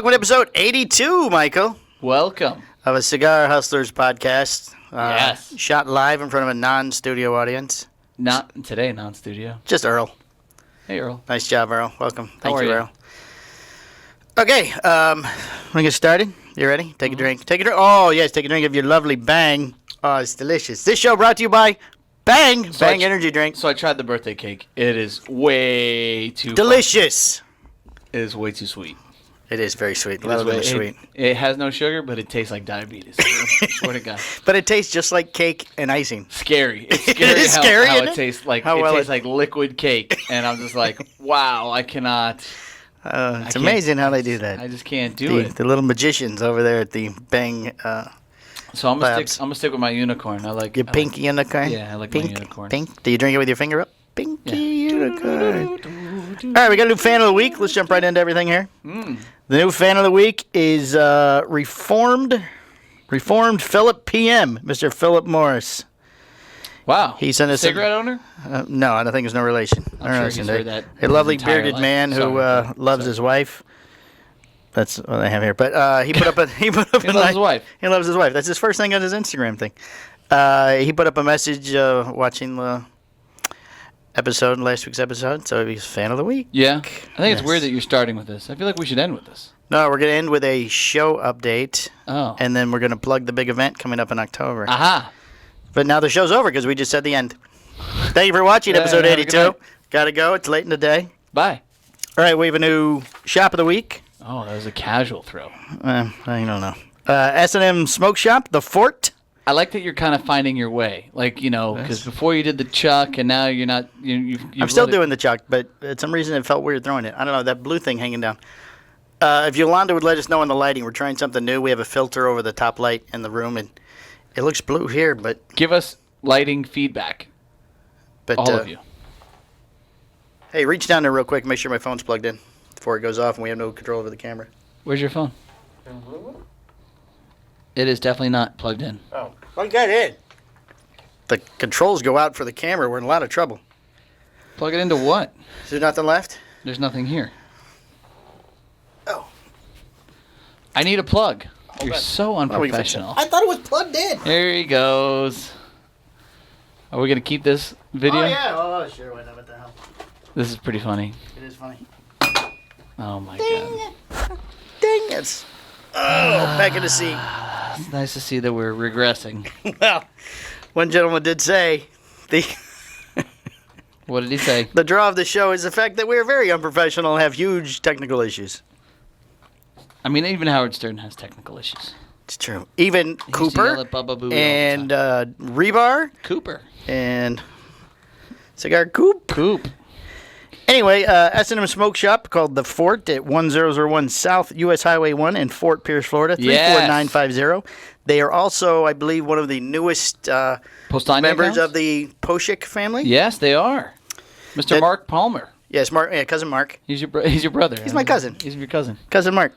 Welcome to episode 82, Michael, Welcome. of a Cigar Hustlers podcast. Yes. Shot live in front of a non-studio audience. Not today, non-studio. Just Earl. Hey, Earl. Nice job, Earl. Welcome. Thank How are you, you? Earl. Okay, want to get started? You ready? Take a drink. Take a drink. Oh, yes, take a drink of your lovely Bang. Oh, it's delicious. This show brought to you by Bang. Bang energy drink. So I tried the birthday cake. It is way too Delicious. It is way too sweet. It is very sweet. A It lot is of them way- are sweet. It has no sugar, but it tastes like diabetes. I swear to God. But it tastes just like cake and icing. Scary. It's It scary is how, scary, how isn't it it? tastes like. How It well tastes it- like liquid cake, and I'm just like, wow, I cannot. It's can't- amazing how they do that. I just can't do it. The little magicians over there at the Bang. So I'm gonna Labs. stick. I'm gonna stick with my unicorn. I like Your pink unicorn? Yeah, I like my pink, unicorn. Pink. Do you drink it with your finger up? Pinky Yeah. unicorn. All right, we got a new fan of the week. Let's jump right into everything here. The new fan of the week is Reformed Philip PM, Mr. Philip Morris. Wow. He sent us a- cigarette owner. No, I don't think there's no relation. I'm sure he's heard that A lovely his entire bearded life. man who Sorry. loves his wife. That's what I have here. But he put up a He loves his wife. He loves his wife. That's his first thing on his Instagram thing. He put up a message watching the episode, last week's episode, so he's fan of the week. Yeah. I think it's Yes. weird that you're starting with this. I feel like we should end with this. No, we're going to end with a show update, Oh. and then we're going to plug the big event coming up in October. Aha. But now the show's over because we just said the end. Thank you for watching Yeah, episode have a good 82. night. Gotta go. It's late in the day. Bye. All right, we have a new shop of the week. Oh, that was a casual throw. I don't know. S&M Smoke Shop, The Fort. I like that you're kind of finding your way. Like, because before you did the Chuck and now you're not. You've I'm still let it- doing the Chuck, but for some reason it felt weird throwing it. I don't know, that blue thing hanging down. If Yolanda would let us know on the lighting, we're trying something new. We have a filter over the top light in the room, and it looks blue here, but Give us lighting feedback. All of you. Hey, reach down there real quick and make sure my phone's plugged in before it goes off and we have no control over the camera. Where's your phone? It is definitely not plugged in. Oh, plug that in. The controls go out for the camera. We're in a lot of trouble. Plug it into what? Is there nothing left? There's nothing here. Oh. I need a plug. You're on. so Oh, we can fix it. unprofessional. I thought it was plugged in. There he goes. Are we going to keep this video? Oh, yeah. Oh, sure. Why not? What the hell? This is pretty funny. It is funny. Oh, my God. Ding. It's... Oh, back in the seat. It's nice to see that we're regressing. Well, one gentleman did say the What did he say? the draw of the show is the fact that we're very unprofessional and have huge technical issues. I mean, even Howard Stern has technical issues. It's true. Even He used to Cooper yell at Bubba Booey all the and time. Rebar Cooper. and Cigar Coop. Coop. Anyway, S&M Smoke Shop called The Fort at 1001 South US Highway 1 in Fort Pierce, Florida, 34950. They are also, I believe, one of the newest Postania members accounts? of the Poshik family. Yes, they are. Mr. That- Mark Palmer. Yes, Mark, cousin Mark. He's your brother. He's my cousin. He's your cousin. Cousin Mark.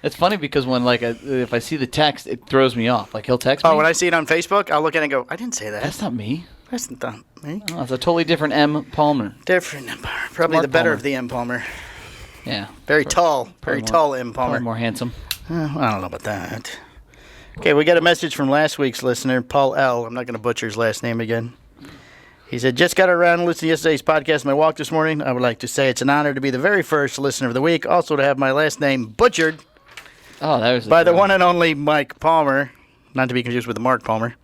It's funny because when if I see the text, it throws me off. Like he'll text me. Oh, when I see it on Facebook, I'll look at it and go, I didn't say that. That's not me. That's not me. Oh, it's a totally different M. Palmer. Different M. Probably Mark the better Palmer. of the M. Palmer. Yeah. Very tall. Very more- tall M. Probably Palmer. more handsome. I don't know about that. Okay, we got a message from last week's listener, Paul L. I'm not going to butcher his last name again. He said, just got around to listening to yesterday's podcast on my walk this morning. I would like to say it's an honor to be the very first listener of the week. Also to have my last name butchered Oh, that was by the one and only Mike Palmer. Not to be confused with the Mark Palmer.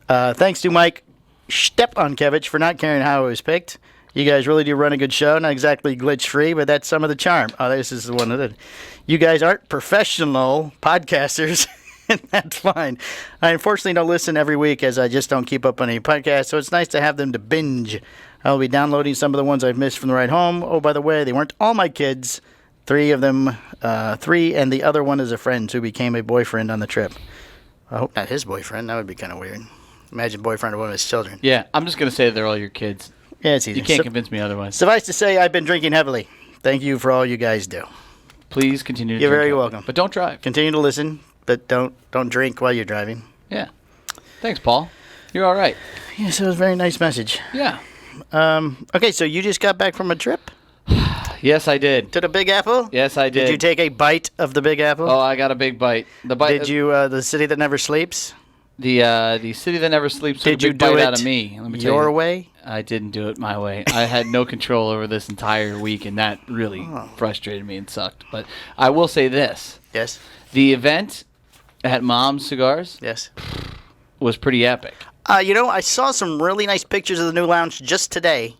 Thanks to Mike Stepankevich for not caring how it was picked. You guys really do run a good show. Not exactly glitch-free, but that's some of the charm. Oh, this is the one that did. You guys aren't professional podcasters, and that's fine. I unfortunately don't listen every week as I just don't keep up on any podcasts, so it's nice to have them to binge. I'll be downloading some of the ones I've missed from the ride home. Oh, by the way, they weren't all my kids. 3 of them, 3, and the other one is a friend who became a boyfriend on the trip. I hope not his boyfriend. That would be kind of weird. Imagine boyfriend of one of his children. Yeah, I'm just gonna say they're all your kids. Yeah, it's easy. You can't convince me otherwise. Suffice to say, I've been drinking heavily. Thank you for all you guys do. Please continue to You're drink very heavily. welcome. But don't drive. Continue to listen, but don't drink while you're driving. Yeah. Thanks, Paul. You're all right. Yes, it was a very nice message. Yeah. Okay, so you just got back from a trip? Yes, I did. To the Big Apple? Yes, I did. Did you take a bite of the Big Apple? Oh, I got a big bite. The bite. Did you, the city that never sleeps? The city that never sleeps took Did a you big do bite it out of me. Let me tell your you. way? I didn't do it my way. I had no control over this entire week, and that really frustrated me and sucked. But I will say this: Yes. the event at Mom's Cigars Yes. was pretty epic. I saw some really nice pictures of the new lounge just today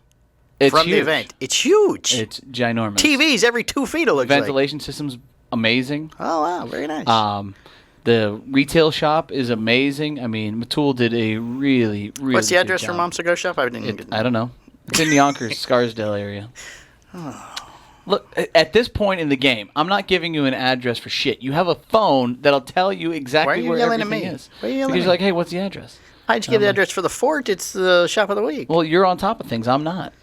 It's from huge. the event. It's huge. It's ginormous. TVs every 2 feet, it looks like. Ventilation system's amazing. Oh, wow. Very nice. The retail shop is amazing. I mean, Matul did a really, really What's the good address for job. Mom's Cigar Shop? I didn't get I don't know. It's in Yonkers, Scarsdale area. Look, at this point in the game, I'm not giving you an address for shit. You have a phone that'll tell you Why are exactly you where yelling at everything me? is. Why are you yelling Because at you're like, me? hey, what's the address? I just give the address for the fort. It's the shop of the week. Well, you're on top of things. I'm not.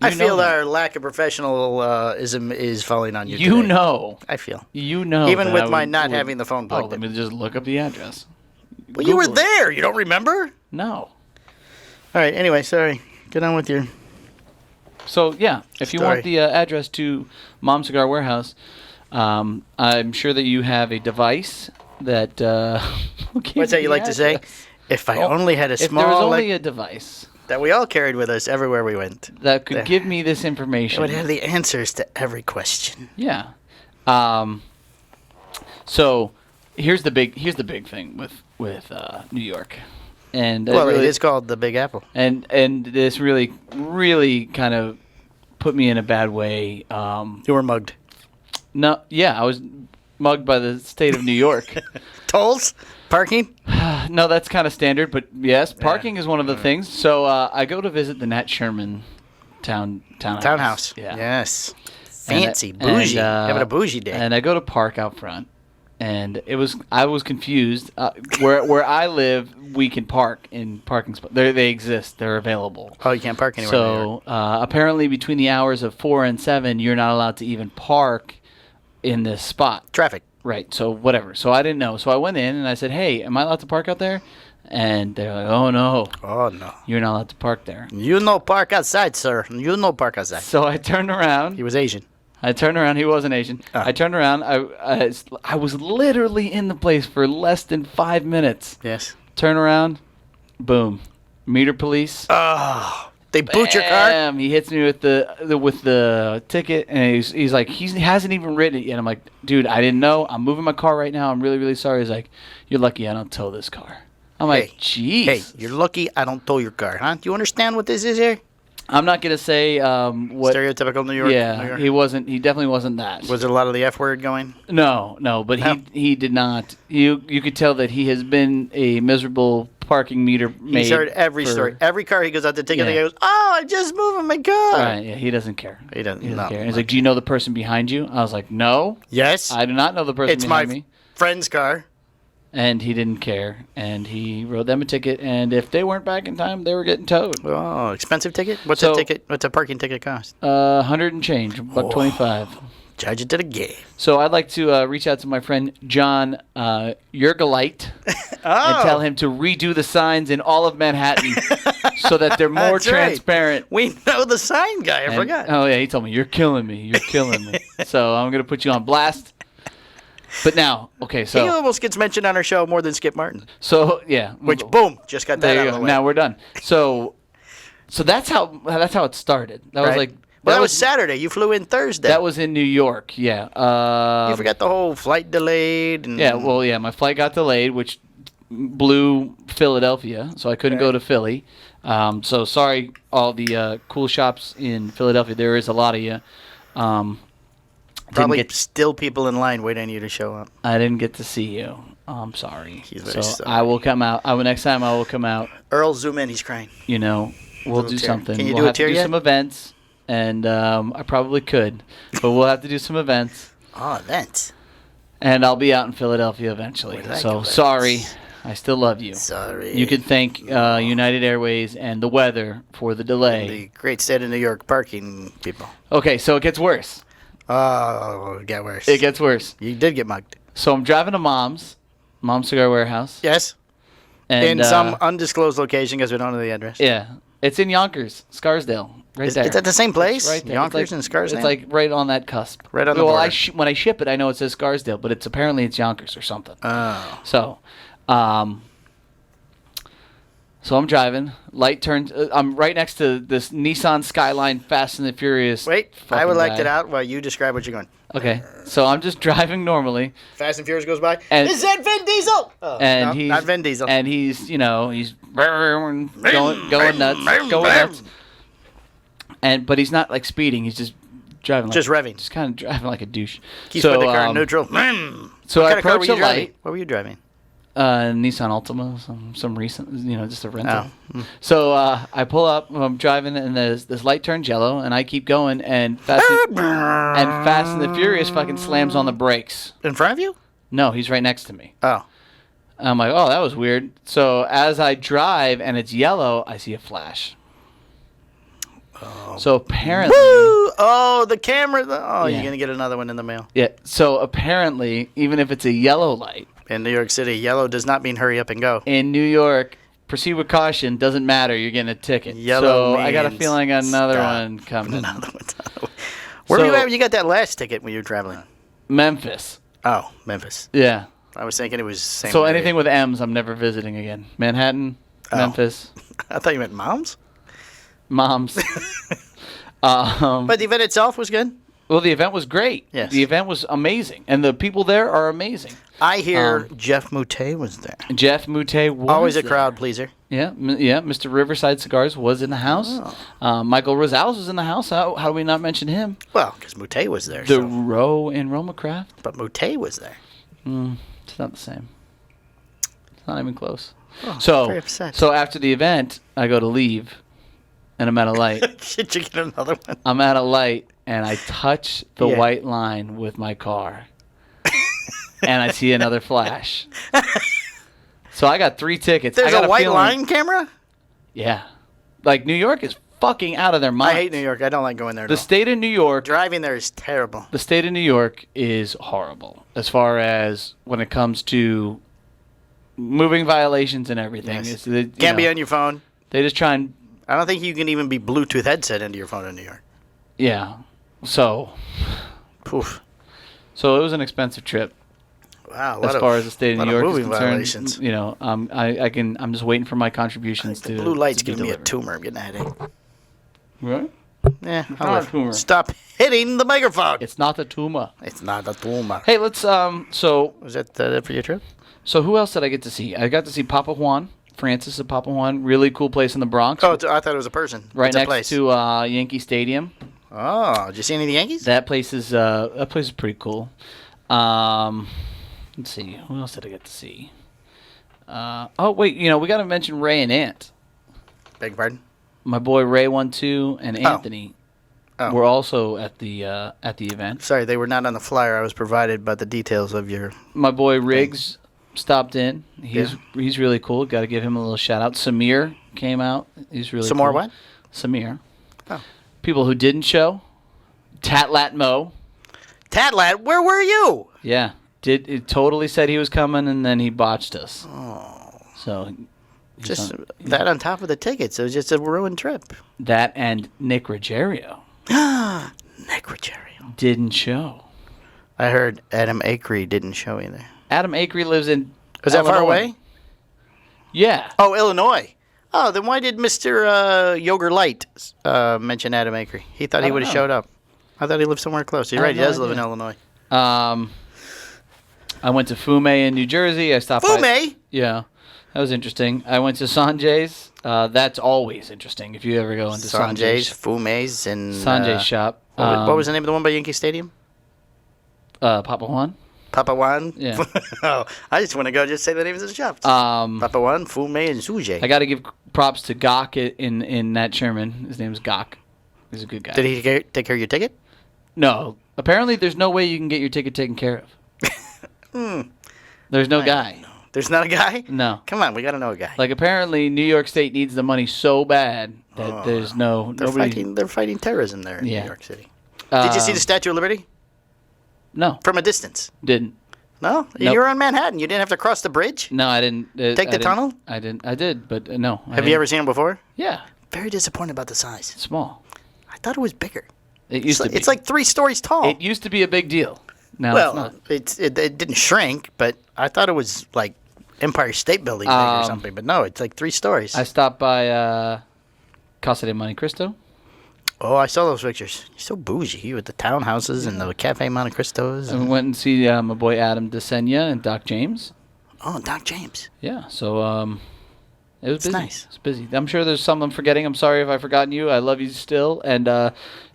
I You know feel that. our lack of professionalism is falling on you You today. know. I feel. You know. Even that with I my would- not would- having the phone Oh, plugged let in. me just look up the address. Well, you were Google it. there. You don't remember? No. All right. Anyway, sorry. Get on with your... So yeah, if you Story. want the address to Mom Cigar Warehouse, I'm sure that you have a device that. Will give What's that you the like to say? address. If I Well, only had a If there was small... only a device that we all carried with us everywhere we went. that could Yeah. give me this It information. would have the answers to every question. Yeah. So here's the big thing with New York, and Well, really, it is called the Big Apple. and this really kind of put me in a bad way. You were mugged. No, yeah, I was mugged by the state of New York. Tolls? Parking? No, that's kind of standard, but yes, parking is one of the things. So I go to visit the Nat Sherman townhouse. Townhouse. Yeah. Yes. And Fancy. Bougie. Having a bougie day. And I go to park out front, and I was confused. Where I live, we can park in parking spots. They exist. They're available. Oh, you can't park anywhere. in New York. So apparently, between the hours of 4 and 7, you're not allowed to even park in this spot. Traffic. Right. So whatever. So I didn't know. So I went in and I said, "Hey, am I allowed to park out there?" And they're like, "Oh no, Oh, no. you're not allowed to park there." You no park outside, sir. You no park outside. So I turned around. He was Asian. I turned around. He wasn't Asian. Ah. I turned around. I was literally in the place for less than 5 minutes. Yes. Turn around, boom, meter police. Oh, they boot your car? Bam! He hits me with the ticket, and he's like, he hasn't even written it yet. I'm like, dude, I didn't know. I'm moving my car right now. I'm really, really sorry. He's like, you're lucky I don't tow this car. I'm like, Hey, jeez. Hey, you're lucky I don't tow your car, huh? Do you understand what this is here? I'm not gonna say what. Stereotypical New York. Yeah, New York. he wasn't. He definitely wasn't that. Was it a lot of the F word going? No, but No? he did not. You could tell that he has been a miserable parking meter maid. He's heard every for- story. Every car he goes out to ticket, Yeah. he goes, "Oh, I just moving my car." Right, yeah, he doesn't care. He doesn't- no, care. He's like, "Do you know the person behind you?" I was like, "No, Yes. I do not know the person It's my behind me." friend's car. And he didn't care, and he wrote them a ticket. And if they weren't back in time, they were getting towed. Oh, expensive ticket? What's So- a ticket? What's a parking ticket cost? 100 and change, $125. Charge it to the game. So I'd like to reach out to my friend John Yergelite and tell him to redo the signs in all of Manhattan so that they're more That's right. transparent. We know the sign guy. I And- forgot. Oh yeah, he told me you're killing me. You're killing me. So I'm gonna put you on blast. But now, okay, He so almost gets mentioned on our show more than Skip Martin. yeah, Which, boom, just got that there out you of go. the way. Now we're done. So that's how it started. That was Right. like Well, that was Saturday. You flew in Thursday. that was in New York. Yeah. You forgot the whole flight delayed. And Yeah. Well, yeah, my flight got delayed, which blew Philadelphia, so I couldn't go to Philly. So sorry, all the cool shops in Philadelphia. There is a lot of you. probably Didn't get, still people in line waiting on you to show up. I didn't get to see you. I'm sorry. He's very so sorry. I will come out. Next time I will come out. Earl, zoom in. He's crying. You know, we'll Little do tear. something. Can you we'll do a have tear to do yet? some events, and I probably could, but we'll have to do some events, Oh, events. and I'll be out in Philadelphia eventually. We like So events. sorry, I still love you. Sorry. You could thank United Airways and the weather for the delay. The great state of New York parking people. Okay, so it gets worse. Oh, it got worse. It gets worse. You did get mugged. So I'm driving to Mom's Cigar Warehouse. Yes. And, In some undisclosed location because we don't know the address. yeah, it's in Yonkers, Scarsdale. Right Is there. that the same place? Right there. Yonkers and Scarsdale? It's like right on that cusp. Right on the well, border. when I ship it, I know it says Scarsdale, but it's apparently Yonkers or something. Oh. So, so I'm driving. Light turns. I'm right next to this Nissan Skyline Fast and the Furious. Wait, I fucking would like guy. that out while you describe what you're going. Okay, so I'm just driving normally, Fast and Furious goes by. And- Is that Vin Diesel? Oh, and no, he's not Vin Diesel. and he's going nuts. But he's not like speeding. He's just driving. Just revving. Just kind of driving like a douche. He's so, put the car in um, neutral. So what I kind of car were approach you the driving? light. What were you driving? Nissan Altima, some recent, just a rental. Oh. So I pull up, I'm driving, and this light turns yellow, and I keep going, and Fast and the Furious fucking slams on the brakes. In front of you? No, he's right next to me. Oh. I'm like, oh, that was weird. So as I drive and it's yellow, I see a flash. So apparently, Woo! Oh, the camera. Oh, Yeah. you're going to get another one in the mail. yeah. So apparently, even if it's a yellow light In New York City, yellow does not mean hurry up and go. in New York, proceed with caution. Doesn't matter. You're getting a ticket. Yellow so I got a means feeling another stop. one coming. Another one. Where were you So- at when you got that last ticket when you were traveling? Memphis. Oh, Memphis. Yeah. I was thinking it was the same. So area. anything with M's, I'm never visiting again. Manhattan, Oh. Memphis, I thought you meant moms. Moms. But the event itself was good. Well, the event was great. Yes. The event was amazing, and the people there are amazing. I hear Jeff Moutet was there. Jeff Moutet was Always a there. crowd pleaser. Yeah, yeah. Mr. Riverside Cigars was in the house. Michael Rosales was in the house. How do we not mention him? Well, because Moutet was there. The So. Row in Roma Craft. But Moutet was there. It's not the same. It's not even close. Oh, So, very upset. so after the event, I go to leave, and I'm at a light. Should you get another one? I'm at a light, and I touch the Yeah. white line with my car, and I see another flash. So I got 3 tickets. There's I got a white feeling- line camera? Yeah, like New York is fucking out of their I mind. hate New York. I don't like going there at The all. state of New York. Driving there is terrible. The state of New York is horrible as far as when it comes to moving violations and everything. Yes. It's, they, Can't be on your phone. They just try and I don't think you can even be Bluetooth headset into your phone in New York. yeah. So Poof. it was an expensive trip. Wow. a As lot far as the state of lot New York is moving concerned, violations. I'm just waiting for my contributions The to blue light's to be giving me a delivered. tumor. I'm getting a headache. Right? Yeah, not I'll a live. tumor. Stop hitting the microphone. It's not the tumor. It's not a tumor. Hey, let's so Was that it for your trip? who else did I get to see? I got to see Papa Juan, Francis of Papa Juan, really cool place in the Bronx. Oh, I thought it was a person. right It's a next place. to Yankee Stadium. Oh, did you see any of the Yankees? That place is pretty cool. Let's see, who else did I get to see? Oh wait, we got to mention Ray and Ant. Beg your pardon? My boy Ray 1-2 and Anthony Oh. were also at the event. Sorry, they were not on the flyer. I was provided by the details of your. My boy Riggs stopped in. He's really cool. Got to give him a little shout out. Samir came out. He's really Some cool. more what? Samir. Oh. People who didn't show. Tatlat Mo. Tatlat, where were you? Yeah. It totally said he was coming, and then he botched us. Oh, So he's just on- that on top of the tickets. It was just a ruined trip. that and Nick Ruggiero Nick Ruggiero. didn't show. I heard Adam Akery didn't show either. Adam Akery lives in. Was that far Illinois. away? Yeah. Oh, Illinois. Oh, then why did Mr. Yogurt Light mention Adam Akery? He thought he don't would have know. showed up. I thought he lived somewhere close. You're I right. have He no does live in idea. Illinois. I went to Fume in New Jersey. I stopped by. Fume? Yeah, that was interesting. I went to Sanjay's. That's always interesting if you ever go into Sanjay's, Sanjay's. Fume's, and Sanjay's shop. What was the name of the one by Yankee Stadium? Papa Juan. Papa Juan? Yeah. Oh, I just want to go just say the names of the shops. Papa Juan, Fume, and Suje. I got to give props to Gok in that Sherman. His name's Gok. He's a good guy. Did he take care of your ticket? No. Apparently, there's no way you can get your ticket taken care of. There's no guy. There's not a guy? No. Come on, we got to know a guy. Like apparently, New York State needs the money so bad that there's no nobody. They're fighting terrorism there in Yeah. New York City. Did you see the Statue of Liberty? No, From a distance? didn't. No? Nope. You were on Manhattan. You didn't have to cross the bridge? No, I didn't. Take the tunnel? I didn't. I did, but no. Have you ever seen him before? Yeah, Very disappointed about the size. small. I thought it was bigger. It used to be. It's like 3 stories tall. It used to be a big deal. Now well, it's not. it didn't shrink, but I thought it was like Empire State Building big or something. But no, it's like 3 stories. I stopped by Casa de Monte Cristo. Oh, I saw those pictures. You're so bougie with the townhouses and the Cafe Monte Cristos. And we went and see my boy Adam DeSenya and Doc James. Oh, Doc James. Yeah, so it was busy. Nice. It's busy. I'm sure there's some I'm forgetting. I'm sorry if I've forgotten you. I love you still, and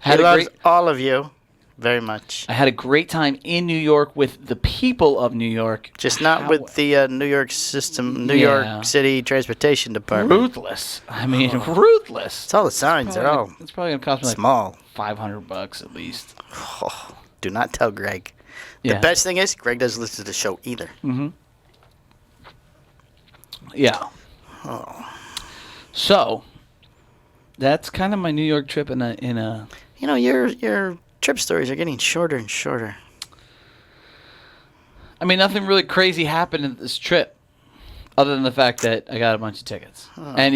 He loves all of you very much. I had a great time in New York with the people of New York. Just not with the New York York City Transportation Department. Ruthless. I mean, ruthless. It's all the signs. They're all It's probably gonna cost me like small. $500 at least. Oh, do not tell Greg. Yeah. The best thing is Greg doesn't listen to the show either. Yeah. Oh. So that's kind of my New York trip in a. You know, your trip stories are getting shorter and shorter. I mean, nothing really crazy happened in this trip, other than the fact that I got a bunch of tickets. And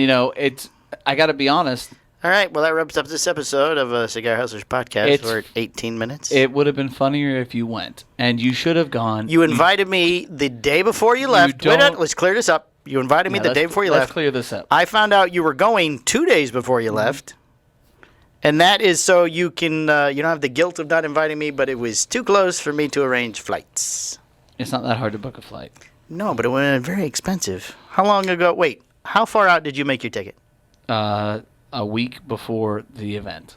I got to be honest. All right, well, that wraps up this episode of Cigar Hustlers Podcast. We're at 18 minutes. It would have been funnier if you went, and you should have gone. You invited me the day before you left. Wait, let's clear this up. You invited me the day before you left. Let's clear this up. I found out you were going 2 days before you left. And that is so you can, you don't have the guilt of not inviting me, but it was too close for me to arrange flights. It's not that hard to book a flight. No, but it would have been very expensive. How long ago? Wait, how far out did you make your ticket? A week before the event.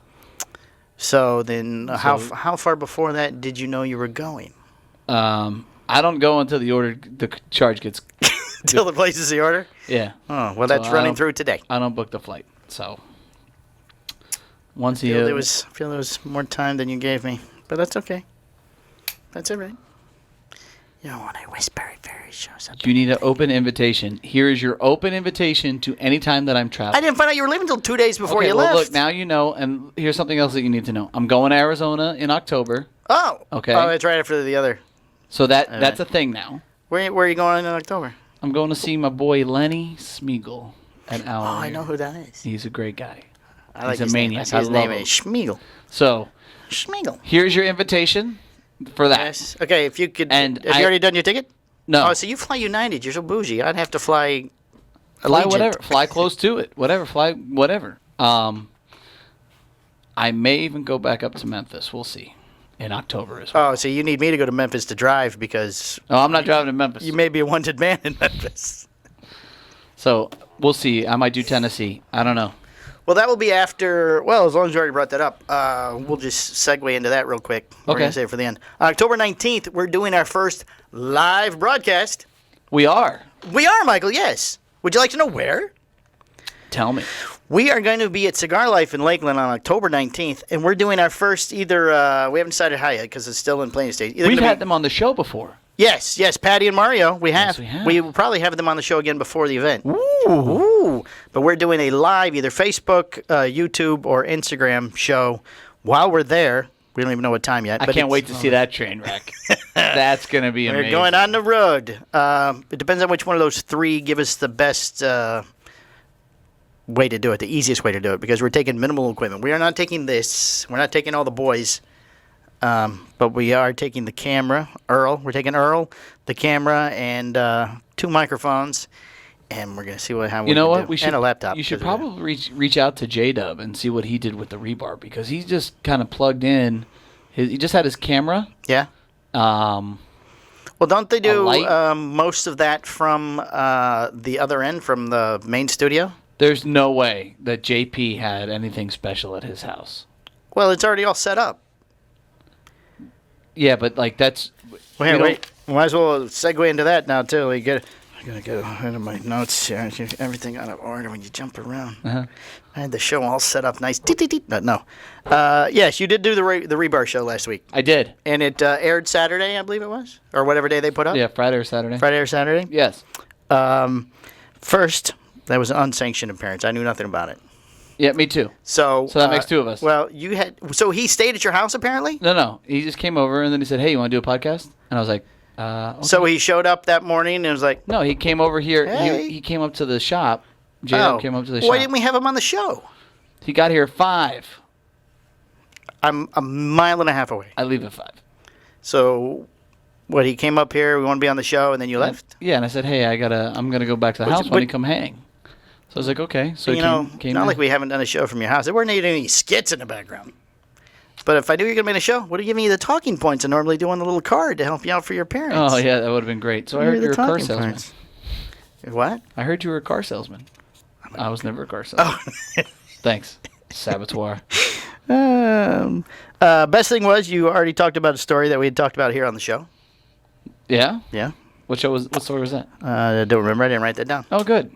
So then, how far before that did you know you were going? I don't go until the charge gets. Until the places the order? Yeah. Oh, well, that's running through today. I don't book the flight, so. Once I feel there was more time than you gave me, but that's okay. That's all right. You know, when I whisper, it very shows up. You need an open invitation. Here is your open invitation to any time that I'm traveling. I didn't find out you were leaving until 2 days before you left. Look, now you know, and here's something else that you need to know. I'm going to Arizona in October. Oh. Okay. Oh, it's right after the other. So that's a thing now. Where are you going in October? I'm going to see my boy Lenny Smeagol at Allen. Oh, I know who that is. He's a great guy. He's a maniac. His name is Schmiegel. So, Schmiegel. Here's your invitation for that. Yes. Okay, if you could. And have you already done your ticket? No. Oh, so you fly United. You're so bougie. I'd have to fly. Fly Allegiant. whatever. Fly close to it. Whatever. Fly whatever. I may even go back up to Memphis. We'll see. In October as well. Oh, so you need me to go to Memphis to drive because. No, I'm not driving to Memphis. You may be a wanted man in Memphis. So we'll see. I might do Tennessee. I don't know. Well, that will be after. Well, as long as you already brought that up, we'll just segue into that real quick. We're Okay. going to save it for the end. October 19th, we're doing our first live broadcast. We are. We are, Michael, yes. Would you like to know where? Tell me. We are going to be at Cigar Life in Lakeland on October 19th, and we're doing our first either. We haven't decided how yet because it's still in planning stage. We've had them on the show before. Yes, Patty and Mario. We have. Yes, we have. We will probably have them on the show again before the event. Ooh. But we're doing a live, either Facebook, YouTube, or Instagram show while we're there. We don't even know what time yet. I but can't wait to see that train wreck. That's going to be amazing. We're going on the road. It depends on which one of those 3 give us the best way to do it, the easiest way to do it, because we're taking minimal equipment. We are not taking this. We're not taking all the boys. But we are taking the camera, Earl. We're taking Earl, the camera, and 2 microphones, and we're gonna see how we. You know can what? do. We should. And a laptop. You should probably reach out to J-Dub and see what he did with the rebar because he's just kind of plugged in. He just had his camera. Yeah. Um. Well, don't they do light? most of that from the other end, from the main studio? There's no way that JP had anything special at his house. Well, it's already all set up. Yeah, but like that's. Wait. Might as well segue into that now too. I gotta go into my notes here. Everything out of order when you jump around. Uh-huh. I had the show all set up nice. No. Yes, you did do the rebar show last week. I did. And it aired Saturday, I believe it was, or whatever day they put up. Yeah, Friday or Saturday. Friday or Saturday. Yes. First, that was an unsanctioned appearance. I knew nothing about it. Yeah, me too. So that makes 2 of us. Well, so he stayed at your house apparently. No. He just came over and then he said, "Hey, you want to do a podcast?" And I was like, okay. So he showed up that morning and was like, No, he came over here. Hey. He came up to the shop. J-Dub came up to the shop. Why didn't we have him on the show? He got here at 5. I'm a mile and a half away. I leave at 5. So, what, he came up here, we want to be on the show, and then you left? Yeah, and I said, hey, I'm gonna go back to the house. Why don't you come hang? So I was like, okay. So he came not in. like we haven't done a show from your house. There weren't any skits in the background. But if I knew you were going to be in a show, would have given you the talking points I normally do on the little card to help you out for your parents. Oh, yeah, that would have been great. So I heard you were a car salesman. Points. What? I heard you were a car salesman. I was never a car salesman. Oh. Thanks, Saboteur. Best thing was you already talked about a story that we had talked about here on the show. Yeah? Yeah. What story was that? I don't remember. I didn't write that down. Oh, good.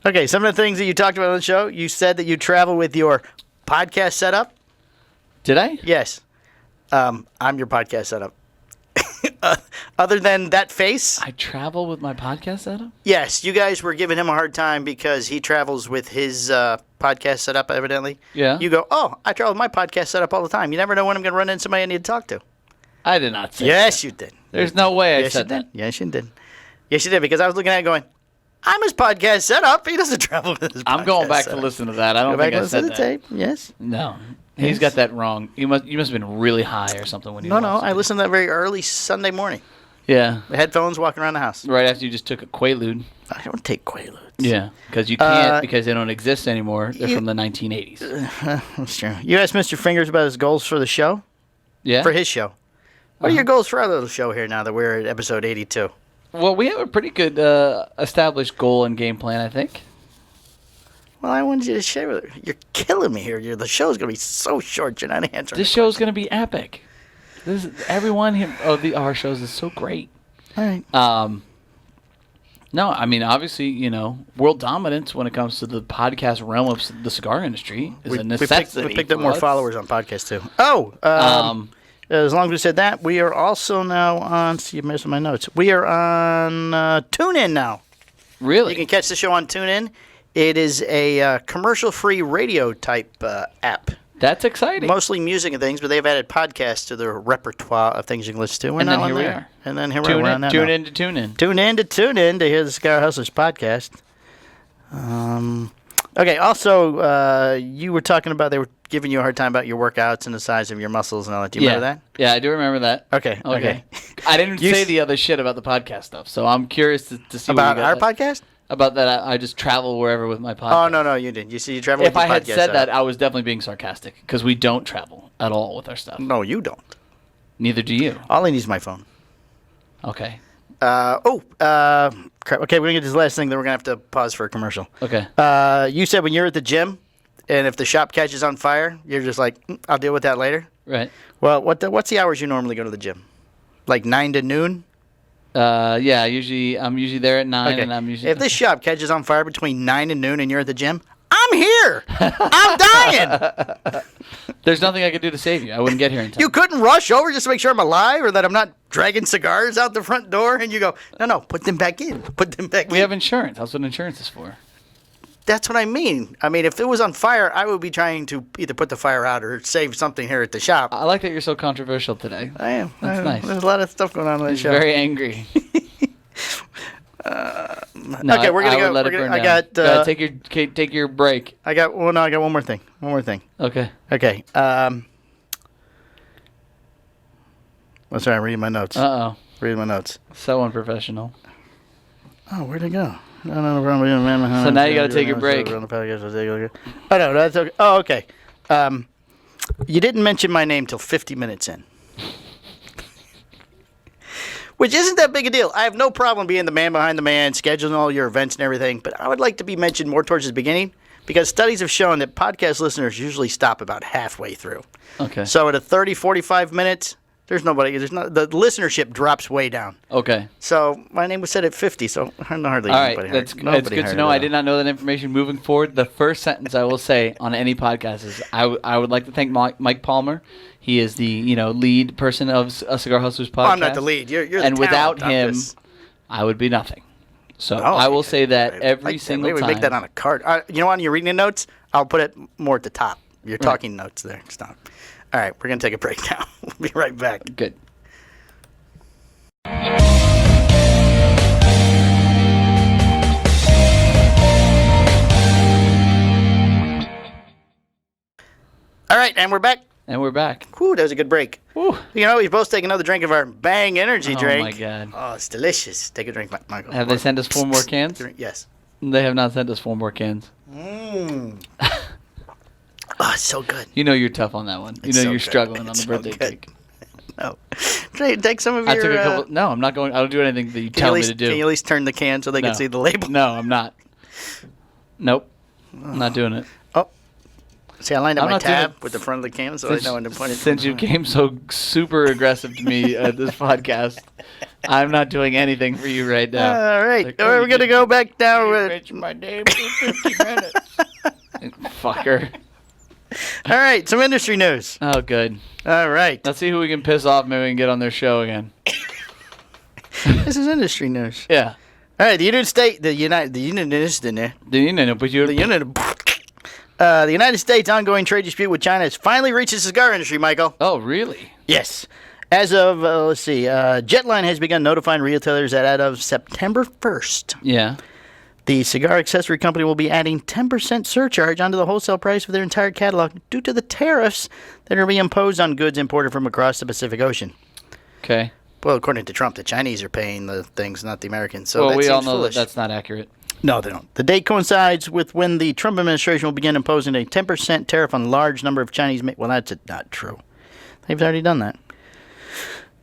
Okay, some of the things that you talked about on the show, you said that you travel with your podcast setup. Did I? Yes. I'm your podcast setup. Other than that face, I travel with my podcast setup? yes, you guys were giving him a hard time because he travels with his podcast setup, evidently. Yeah. You go, oh, I travel with my podcast setup all the time. You never know when I'm going to run into somebody I need to talk to. I did not say Yes, that. you did. There's no way I Yes, you said that. did. Yes, you did. Yes, you did, because I was looking at it going, I'm his podcast setup. He doesn't travel with his podcast I'm going back setup. to listen to that. I Go don't back think and I listen said to the that. tape. Yes. No. He's Yes. got that wrong. You must have been really high or something when you No, watched I it. listened to that very early Sunday morning. Yeah. The headphones, walking around the house. Right after you just took a Quaalude. I don't take Quaaludes. Yeah. Because you can't because they don't exist anymore. They're you- from the 1980s. That's true. You asked Mr. Fingers about his goals for the show? Yeah. For his show. What are your goals for our little show here now that we're at episode 82? Well, we have a pretty good established goal and game plan, I think. Well, I wanted you to share with her. You're killing me here. The show's going to be so short, you're not answering. This show's going to be epic. This is, everyone here, our shows is so great. All right. No, I mean, obviously, world dominance when it comes to the podcast realm of the cigar industry is a necessity. We picked up for more us. followers on podcast, too. Oh, as long as we said that, we are also now on, see, I'm missing my notes. We are on TuneIn now. Really? You can catch the show on TuneIn. It is a commercial-free radio type app. That's exciting. Mostly music and things, but they've added podcasts to their repertoire of things you can listen to. We're And now then on here we there. are. And then here we Tune are in, on that tune now. in to tune in. Tune in to hear the Cigar Hustlers podcast. Okay, also, you were talking about, they were giving you a hard time about your workouts and the size of your muscles and all that. Do you remember that? Yeah, I do remember that. Okay. I didn't You say s- the other shit about the podcast stuff, so I'm curious to see About what you our got podcast? About that. I just travel wherever with my podcast. Oh, no, you didn't. You see, you travel If with I your had podcast said that, setup. I was definitely being sarcastic because we don't travel at all with our stuff. No, you don't. Neither do you. All I need is my phone. Okay. Crap. Okay, we're going to get this last thing, then we're going to have to pause for a commercial. Okay. You said when you're at the gym, and if the shop catches on fire, you're just like, I'll deal with that later. Right. Well, what's the hours you normally go to the gym? Like 9 to noon? Yeah. I'm usually there at 9, and I'm usually. If this shop catches on fire between 9 and noon and you're at the gym, I'm here. I'm dying. There's nothing I could do to save you. I wouldn't get here in time. You couldn't rush over just to make sure I'm alive or that I'm not dragging cigars out the front door and you go, no, put them back in. Put them back We in. have insurance. That's what insurance is for. That's what I mean. I mean, if it was on fire, I would be trying to either put the fire out or save something here at the shop. I like that you're so controversial today. I am. That's nice. There's a lot of stuff going on in this He's show. very angry. No, Okay, we're gonna I go. would let we're it gonna- burn I down. got. Go ahead, take your break. I got. Well, no, I got one more thing. One more thing. Okay. Okay. Well, sorry, I'm reading my notes. Uh-oh. Reading my notes. So unprofessional. Oh, where'd it go? No. So now you gotta take your break. Oh no, that's okay. Oh, okay. You didn't mention my name till 50 minutes in. Which isn't that big a deal. I have no problem being the man behind the man, scheduling all your events and everything, but I would like to be mentioned more towards the beginning because studies have shown that podcast listeners usually stop about halfway through. Okay. So at a 30, 45 minutes, the listenership drops way down. Okay. So my name was said at 50, so hardly All anybody right. heard. That's good Nobody to heard know. it I all. did not know that information. Moving forward, the first sentence I will say on any podcast is I would like to thank Mike Palmer. He is the lead person of a Cigar Hustlers podcast. Oh, I'm not the lead. You're the and without talent on him, this. I would be nothing. So Oh, I will say that every like single Maybe time. we make that on a card. You know, on your reading notes, I'll put it more at the top. Your talking notes there. Stop. All right, we're gonna take a break now. We'll be right back. Good. And we're back. And we're back. Whew, that was a good break. Woo. You know, we both take another drink of our Bang Energy drink. Oh, my God. Oh, it's delicious. Take a drink, Michael. Have they sent us 4 more cans? Yes. They have not sent us 4 more cans. Mmm. Oh, it's so good. You know you're tough on that one. You It's know so you're good. struggling on It's the so birthday good. cake. No. Take some of I your... took a couple. No, I'm not going. I don't do anything that you tell me to do. Can you at least turn the can so they No. can see the label? No, I'm not. Nope. I'm not doing it. Oh. See, I lined up I'm my not doing tab it. with the front of the can so I know when to point it. Since you came so super aggressive to me at this podcast, I'm not doing anything for you right now. All right. Like, All right, we're going to go back down with... mentioned my name for 50 minutes. Fucker. All right, some industry news. Oh, good. All right. Let's see who we can piss off. Maybe we can get on their show again. This is industry news. Yeah. All right, the United States, the United States' ongoing trade dispute with China has finally reached the cigar industry, Michael. Oh, really? Yes. As of, Jetline has begun notifying retailers that as of September 1st, Yeah. the cigar accessory company will be adding 10% surcharge onto the wholesale price of their entire catalog due to the tariffs that are being imposed on goods imported from across the Pacific Ocean. Okay. Well, according to Trump, the Chinese are paying the things, not the Americans. So Well, that we all seems know foolish. that that's not accurate. No, they don't. The date coincides with when the Trump administration will begin imposing a 10% tariff on a large number of Chinese... Well, that's not true. They've already done that.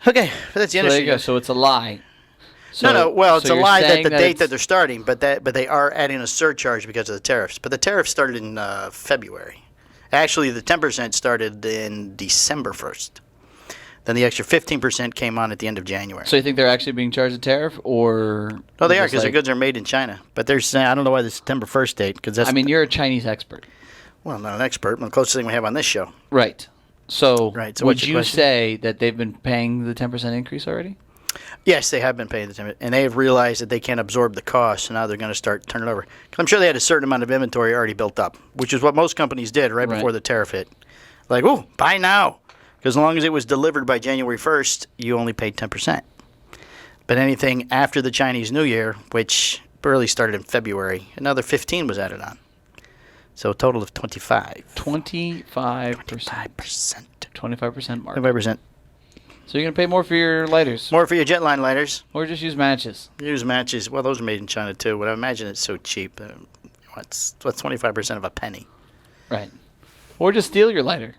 Okay, but that's the So there industry. you go. So it's a lie. No. Well, it's so a you're lie that saying the date it's- that they're starting, but they are adding a surcharge because of the tariffs. But the tariffs started in February. Actually, the 10% started in December 1st. Then the extra 15% came on at the end of January. So you think they're actually being charged a tariff, or No, they are just because their like- goods are made in China. But they're saying, I don't know why the September 1st date, because that's... I mean, you're a Chinese expert, well, I'm not an expert. I'm the closest thing we have on this show. right? So, Right, so would what's your you question? say that they've been paying the 10% increase already? Yes, they have been paying the 10%, and they have realized that they can't absorb the cost, so now they're going to start turning it over. 'Cause I'm sure they had a certain amount of inventory already built up, which is what most companies did right before Right. the tariff hit. Like, ooh, buy now. Because as long as it was delivered by January 1st, you only paid 10%. But anything after the Chinese New Year, which barely started in February, another 15 was added on. So a total of 25. 25%. 5%. 25% mark. 25%. So you're gonna pay more for your lighters, More for your Jetline lighters. or just use matches. Use matches. Well, those are made in China too. But I imagine it's so cheap. What's 25% of a penny? Right. Or just steal your lighter.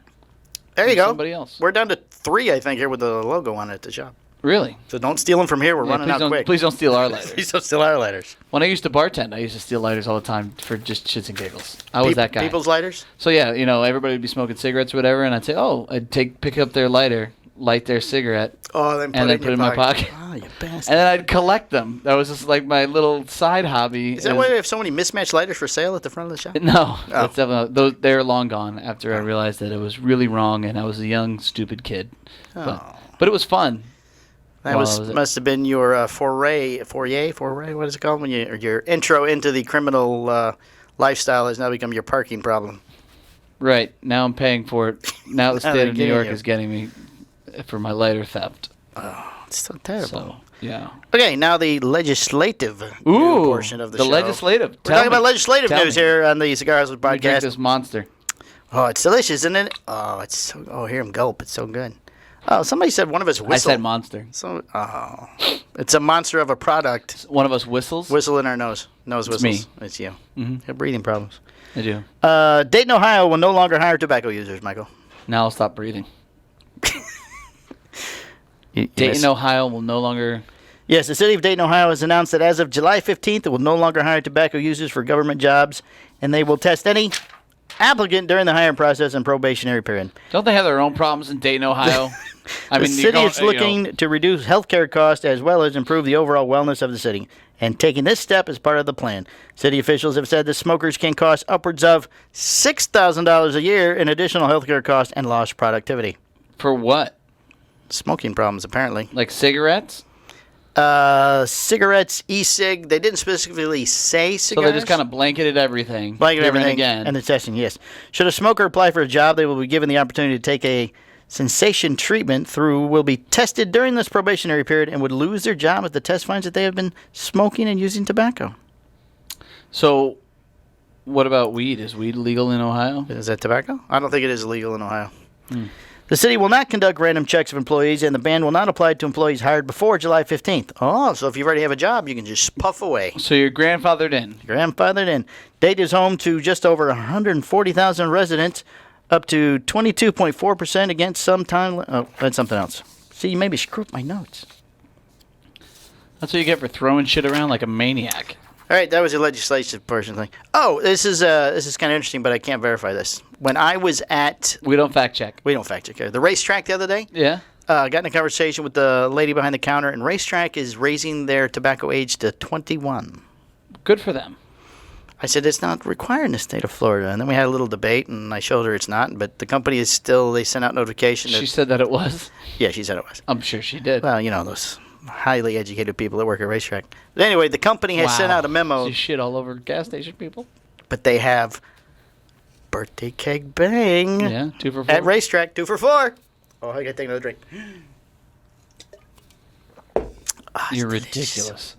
There you from go. somebody else. We're down to 3, I think, here with the logo on it at the shop. Really? So don't steal them from here. We're Yeah, running please out don't, quick. Please don't steal our lighters. Please don't steal our lighters. When I used to bartend, I used to steal lighters all the time for just shits and giggles. I was that guy. People's lighters? So yeah, you know, everybody would be smoking cigarettes or whatever, and I'd say, "Oh, I'd pick up their lighter, light their cigarette, Oh, then and then put it in my pocket." Oh, you bastard. and then I'd collect them. That was just like my little side hobby. Is that why we have so many mismatched lighters for sale at the front of the shop? No, Oh. that's definitely they're long gone. After I realized that it was really wrong, and I was a young, stupid kid. Oh. But it was fun. That Well, was it- must have been your foray, what is it called? When your intro into the criminal lifestyle has now become your parking problem. Right now, I'm paying for it. Now the Now state they're of New getting York you. is getting me for my lighter theft. It's so terrible. So yeah. Okay, now the legislative portion of the show. legislative. We're Tell talking me. about legislative Tell news me. here on the Cigar Hustle Let me drink podcast. this monster. Oh, it's delicious, isn't it? Oh, it's so. Oh, hear him gulp. It's so good. Oh, somebody said one of us I whistled. said monster. So, it's a monster of a product. One of us whistles. Whistle in our nose. Nose whistles. me. It's you. Mhm. You have breathing problems. I do. Dayton, Ohio will no longer hire tobacco users, Michael. Now I'll stop breathing. You Dayton, missed. Ohio will no longer. Yes, the city of Dayton, Ohio has announced that as of July 15th, it will no longer hire tobacco users for government jobs, and they will test any applicant during the hiring process and probationary period. Don't they have their own problems in Dayton, Ohio? I The mean, city you're is looking to reduce healthcare costs as well as improve the overall wellness of the city. And taking this step is part of the plan. City officials have said that smokers can cost upwards of $6,000 a year in additional healthcare costs and lost productivity. for what? Smoking problems, apparently. Like cigarettes? Cigarettes, e-cig. They didn't specifically say So cigars. they just kind of blanketed everything. blanket Here everything again. and the testing. Yes. Should a smoker apply for a job, they will be given the opportunity to take a cessation treatment will be tested during this probationary period and would lose their job if the test finds that they have been smoking and using tobacco. So What about weed? Is weed legal in Ohio? Is that tobacco? I don't think it is illegal in Ohio. The city will not conduct random checks of employees, and the ban will not apply to employees hired before July 15th. Oh, so if you already have a job, you can just puff away. So you're grandfathered in. Grandfathered in. Dayton is home to just over 140,000 residents, up to 22.4% against some time. Oh, that's something else. See, you maybe screw up my notes. That's what you get for throwing shit around like a maniac. All right, that was a legislative portion thing. Oh, this is kind of interesting, but I can't verify this. When I was at, We don't fact check. we don't fact check here, the racetrack the other day, Yeah. got in a conversation with the lady behind the counter, and racetrack is raising their tobacco age to 21. Good for them. I said, it's not required in the state of Florida. And then we had a little debate, and I showed her it's not. But the company is still, they sent out notification. She said that it was. Yeah, she said it was. I'm sure she did. Well, you know, those highly educated people that work at racetrack. But anyway, the company has sent out a memo, You shit all over gas station people. but they have birthday cake bang Yeah, 2 for 4. at racetrack, 2 for 4. Oh, I got to take another drink. Ah, it's You're delicious. ridiculous.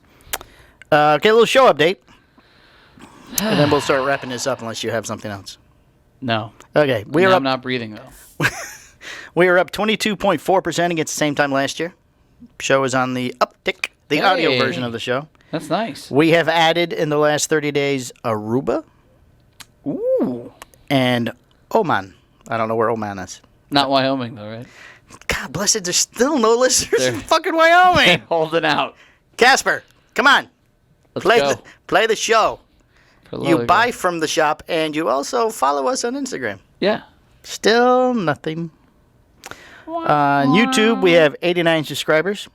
Okay, a little show update. And then we'll start wrapping this up unless you have something else. No. Okay, we are I'm up. not breathing though. We are up 22.4% against the same time last year. Show is on the uptick, the audio Hey. version of the show. That's nice. We have added in the last 30 days Aruba Ooh. and Oman. I don't know where Oman is. Not Wyoming though, right? God bless it, there's still no listeners in They're- fucking Wyoming. Holding out. Casper, come on. Let's Play go. play the show. For the You love of buy God. from the shop and you also follow us on Instagram. Yeah. Still nothing. On YouTube, we have 89 subscribers.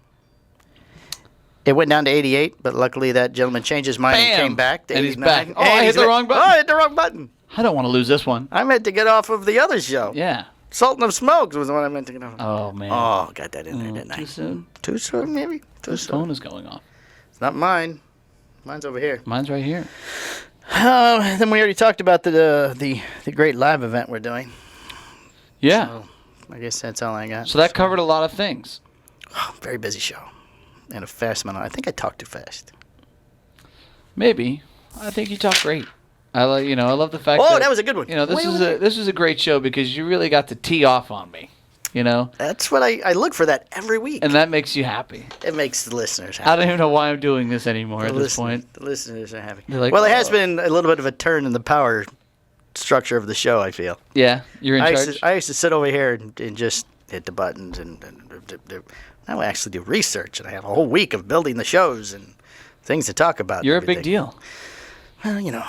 It went down to 88, but luckily that gentleman changed his mind and Bam! came back to And he's 89. back. Oh, I hit he's the back. wrong button. Oh, I hit the wrong button. I don't want to lose this one. I meant to get off of the other show. Yeah. Sultan of Smokes was the one I meant to get off of. Oh man. Oh, got that in there, didn't I? Too soon. Too soon, maybe? Too His soon. phone is going off. It's not mine. Mine's over here. Mine's right here. Then we already talked about the great live event we're doing. Yeah. So I guess that's all I got. So that covered a lot of things. Very busy show. And a fast amount. I think I talked too fast. Maybe. I think you talk great. I love the fact Oh, that was a good one. this Wait, this was a great show because you really got to tee off on me, That's what I look for that every week. and that makes you happy. It makes the listeners happy. I don't even know why I'm doing this anymore at this point. The listeners are happy. They're like, well, it has "Oh." been a little bit of a turn in the power structure of the show, I feel. Yeah, you're in charge. I used to sit over here and just hit the buttons and now I actually do research and I have a whole week of building the shows and things to talk about. and You're a big everything. deal. Well,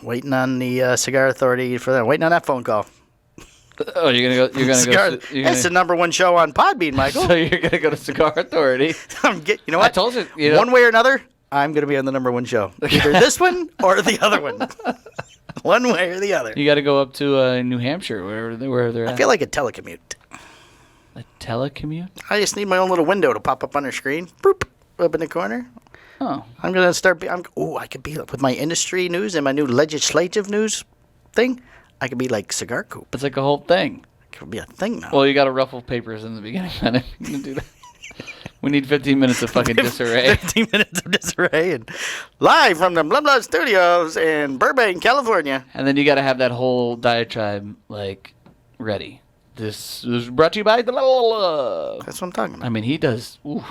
waiting on the Cigar Authority for that. Waiting on that phone call. Oh, you're gonna go. You're gonna Cigar, go. that's the number one show on Podbean, Michael. So you're gonna go to Cigar Authority. You know I what? told you. One way or another, I'm going to be on the number one show. Either this one or the other one. One way or the other. You got to go up to New Hampshire, where they're at. I feel like a telecommute. A telecommute. I just need my own little window to pop up on the screen. Boop, up in the corner. Oh, I'm going to start. I could be with my industry news and my new legislative news thing. I could be like Cigar Coop. it's like a whole thing. It could be a thing now. Well, you got to ruffle papers in the beginning. Then if you're gonna do that. We need 15 minutes of fucking disarray. 15 minutes of disarray. And live from the Blah Blah Studios in Burbank, California. And then you got to have that whole diatribe ready. This is brought to you by the. That's what I'm talking about. I mean, he does. Ooh,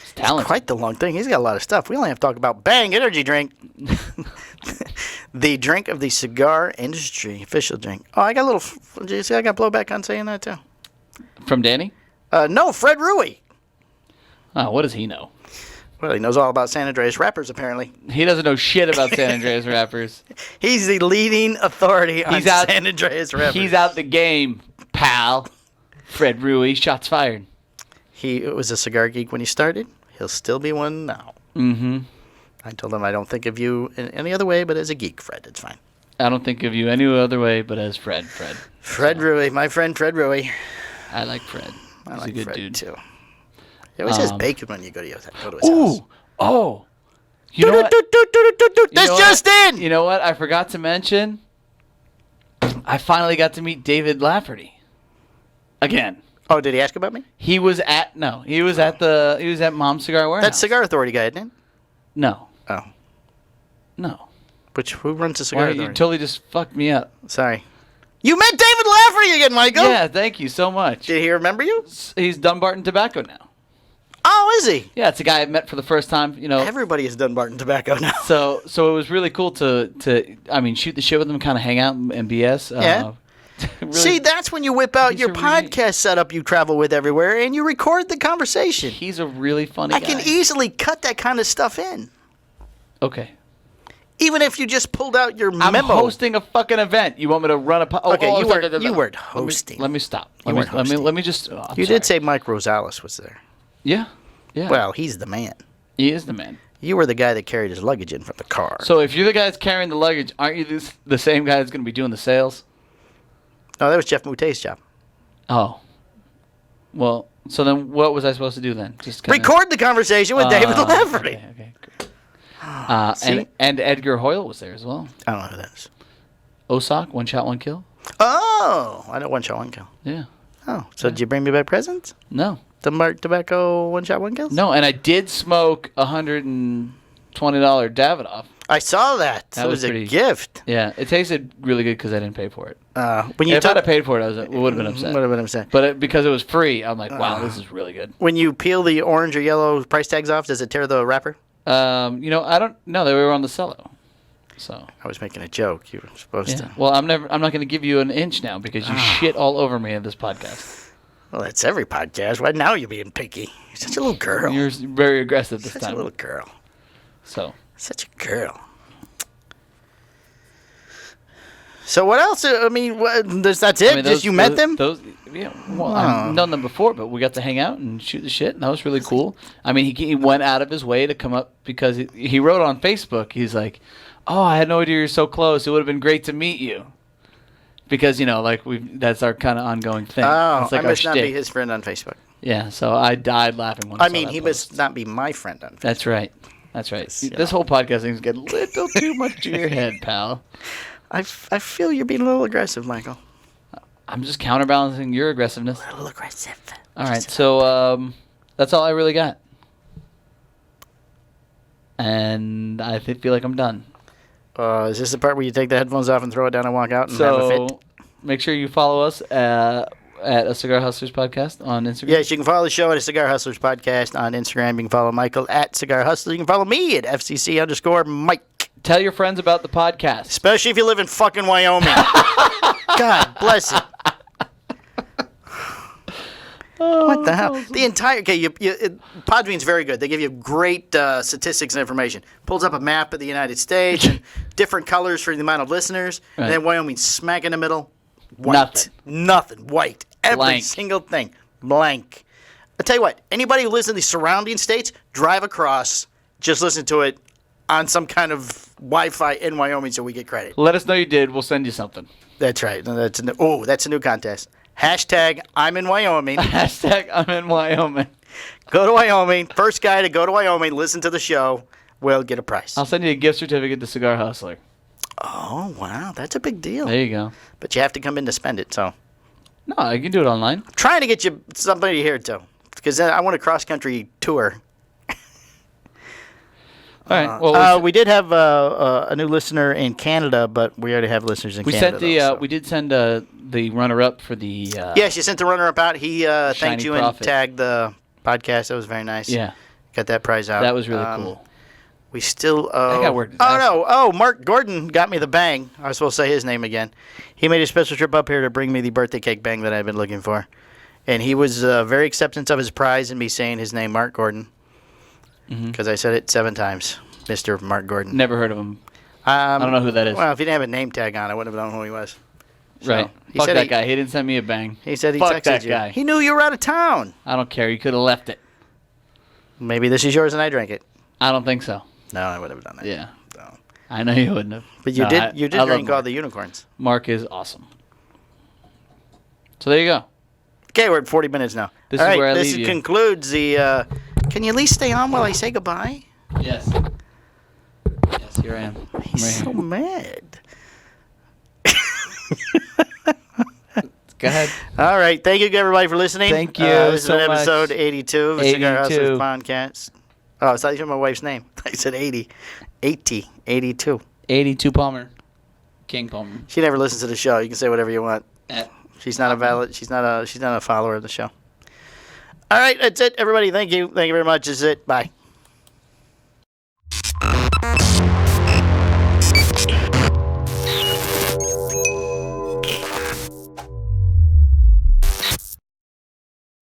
he's talented. Quite the long thing. He's got a lot of stuff. We only have to talk about Bang Energy Drink. The drink of the cigar industry, official drink. Oh, I got a little. Did you see I got blowback on saying that too? From Danny. No, Fred Rui. Oh, what does he know? Well, he knows all about San Andreas wrappers, apparently. He doesn't know shit about San Andreas wrappers. He's the leading authority on He's out- San Andreas wrappers. He's out the game, pal. Fred Rui, shots fired. He was a cigar geek when he started. He'll still be one now. Mm-hmm. I told him I don't think of you in any other way but as a geek, Fred. It's fine. I don't think of you any other way but as Fred. Fred Rui, my friend Fred Rui. I like Fred. I He's like a good Fred dude. too. He always has Um, bacon when you go to his house. Ooh, oh. You know what? This know just what? in! You know what? I forgot to mention. I finally got to meet David Lafferty. Again. Oh, did he ask about me? He was at Mom's Cigar Warehouse. That Cigar Authority guy, isn't it? No. Oh. No. Who runs the Why cigar you authority? totally just fucked me up? Sorry. You met David Lafferty again, Michael. Yeah, thank you so much. Did he remember you? He's Dunbarton Tobacco now. Oh, is he? Yeah, it's a guy I met for the first time. Everybody is Dunbarton Tobacco now. So it was really cool to shoot the shit with him, kind of hang out and BS. Yeah. Really, See, that's when you whip out He's your a really- podcast setup you travel with everywhere and you record the conversation. he's a really funny I guy. can easily cut that kind of stuff in. Okay. Even if you just pulled out your I'm memo. hosting a fucking event. You want me to run a? Okay, you sorry, weren't hosting. Let me stop. You weren't hosting. Let me just. I'm You sorry. did say Mike Rosales was there. Yeah. Yeah. Well, he's the man. he is the man. You were the guy that carried his luggage in from the car. So if you're the guy that's carrying the luggage, aren't you the same guy that's going to be doing the sales? No, that was Jeff Moutet's job. Oh. Well, so then what was I supposed to do then? Just kinda, Record the conversation with David Lafferty. Okay. Great. See? And Edgar Hoyle was there as well. I don't know who that is. Osok, One Shot, One Kill. Oh, I know One Shot, One Kill. Yeah. Oh, so did you bring me back presents? No. The Mark Tobacco One Shot, One Kills? No, and I did smoke $120 Davidoff. I saw that. That It was was a pretty- gift. Yeah, it tasted really good because I didn't pay for it. When you If I'd have paid for it, I would have been upset. Would have been upset. But because it was free, I'm like, wow, this is really good. When you peel the orange or yellow price tags off, does it tear the wrapper? I don't know. They were on the cello. So I was making a joke. You were supposed yeah. to. Well, I'm not going to give you an inch now because you shit all over me in this podcast. Well, that's every podcast. Why now you're being picky? You're such a little girl. You're very aggressive this such time. a little girl. So Such a girl. So what else? I mean, that's it? I mean, Just you met them? Well, I've known them before, but we got to hang out and shoot the shit, and that was really cool. I mean, he went out of his way to come up because he wrote on Facebook. He's like, "Oh, I had no idea you're so close. It would have been great to meet you." Because that's our kind of ongoing thing. Oh, it's like I our must not be shtick. his friend on Facebook. Yeah, so I died laughing when I I saw mean, that he post. must not be my friend on Facebook. That's right. That's right. you This whole podcast thing's getting a little too much to your head, pal. I feel you're being a little aggressive, Michael. I'm just counterbalancing your aggressiveness. A little aggressive. All right, so that's all I really got. And I feel like I'm done. Is this the part where you take the headphones off and throw it down and walk out and have a fit? So make sure you follow us at a Cigar Hustlers Podcast on Instagram. Yes, you can follow the show at a Cigar Hustlers Podcast on Instagram. You can follow Michael at Cigar Hustler. You can follow me at FCC_Mike. Tell your friends about the podcast. Especially if you live in fucking Wyoming. God bless it. What the hell? The entire Podbean's very good. They give you great statistics and information. Pulls up a map of the United States, and different colors for the amount of listeners, Right. and then Wyoming's smack in the middle. White. Nothing. White. Every Blank. single thing. Blank. I tell you what. Anybody who lives in the surrounding states, drive across. Just listen to it on some kind of Wi-Fi in Wyoming, so we get credit. Let us know you did. We'll send you something. That's right. That's a new contest. Hashtag I'm in Wyoming. Hashtag I'm in Wyoming. Go to Wyoming. First guy to go to Wyoming, listen to the show, will get a prize. I'll send you a gift certificate to Cigar Hustler. Oh, wow. That's a big deal. There you go. But you have to come in to spend it, so. No, I can do it online. I'm trying to get you somebody here, too. Because I want a cross-country tour. All right. Well, We did have a new listener in Canada, but we already have listeners in we Canada. sent though, so. we did send the runner-up for the. Yes, you sent the runner-up out. He thanked Shiny you Prophet. and tagged the podcast. That was very nice. Yeah, Got that prize out. that was really cool. We still owe... That guy worked his Oh, ass no. Oh, Mark Gordon got me the bang. I was supposed to say his name again. He made a special trip up here to bring me the birthday cake bang that I've been looking for. And he was very acceptant of his prize and me saying his name, Mark Gordon. Because I said it 7 times. Mr. Mark Gordon. Never heard of him. I don't know who that is. Well, if he didn't have a name tag on, I wouldn't have known who he was. So, Right. He Fuck said that he, guy. He didn't send me a bang. He said he Fuck texted that you. guy. He knew you were out of town. I don't care. You could have left it. Maybe this is yours and I drank it. I don't think so. No, I would have done that. Yeah. No. I know you wouldn't have. But you No, did. I You did love drink all Mark. the unicorns. Mark is awesome. So there you go. Okay, we're at 40 minutes now. This all is right, where I this leave you. concludes the. Can you at least stay on while I say goodbye? Yes. Yes, here I am. He's right so here. mad. Go ahead. All right. Thank you, everybody, for listening. Thank you This so is much. episode 82 of the Cigar 82. Hustlers podcast. Oh, I thought you said my wife's name. I said 80. 82. 82 Palmer. King Palmer. She never listens to the show. You can say whatever you want. Eh. She's not a valid. She's not a follower of the show. All right, that's it, everybody. Thank you. Thank you very much. That's it. Bye.